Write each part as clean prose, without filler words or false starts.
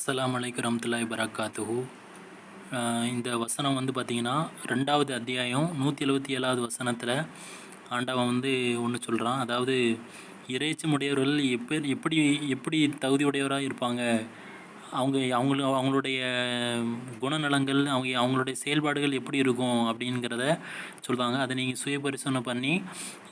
அஸ்ஸலாமு அலைக்கும் வரஹ்மத்துல்லாஹி வபரகாத்துஹு. இந்த வசனம் வந்து பார்த்திங்கன்னா 2வது அத்தியாயம் 177வது வசனத்தில் ஆண்டவன் வந்து ஒன்று சொல்கிறான். அதாவது இறைச்சம் உடையவர்கள் எப்படி எப்படி தகுதியுடையவராக இருப்பாங்க, அவங்களுடைய குணநலங்கள், அவங்களுடைய செயல்பாடுகள் எப்படி இருக்கும் அப்படிங்கிறத சொல்கிறாங்க. அதை நீங்கள் சுய பரிசோதனை பண்ணி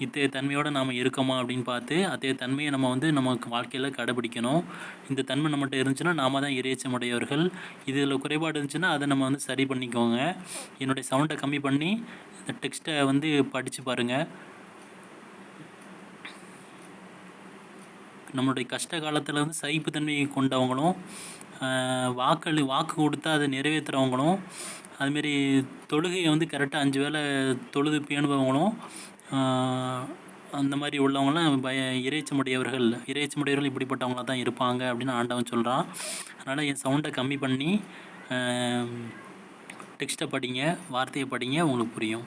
இத்தகைய தன்மையோடு நாம் இருக்கோமா அப்படின்னு பார்த்து அதே தன்மையை நம்ம வந்து நமக்கு வாழ்க்கையில் கடைபிடிக்கணும். இந்த தன்மை நம்மகிட்ட இருந்துச்சுன்னா நாம தான் இறைச்சம் உடையவர்கள். இதில் குறைபாடு இருந்துச்சுன்னா அதை நம்ம வந்து சரி பண்ணிக்கோங்க. என்னுடைய சவுண்டை கம்மி பண்ணி இந்த டெக்ஸ்ட்டை வந்து படித்து பாருங்கள். நம்மளுடைய கஷ்ட காலத்தில் வந்து சகிப்புத்தன்மையை கொண்டவங்களும், வாக்கு கொடுத்தா அதை நிறைவேற்றுறவங்களும், அதுமாரி தொழுகையை வந்து கரெக்டாக 5 வேளை தொழுது பேணுபவங்களும், அந்த மாதிரி உள்ளவங்களாம் இறைச்சமுடையவர்கள் இப்படிப்பட்டவங்களாக தான் இருப்பாங்க அப்படின்னு ஆண்டவன் சொல்கிறான். அதனால் என் சவுண்டை கம்மி பண்ணி டெக்ஸ்ட்டை படிங்க, வார்த்தையை படிங்க, உங்களுக்கு புரியும்.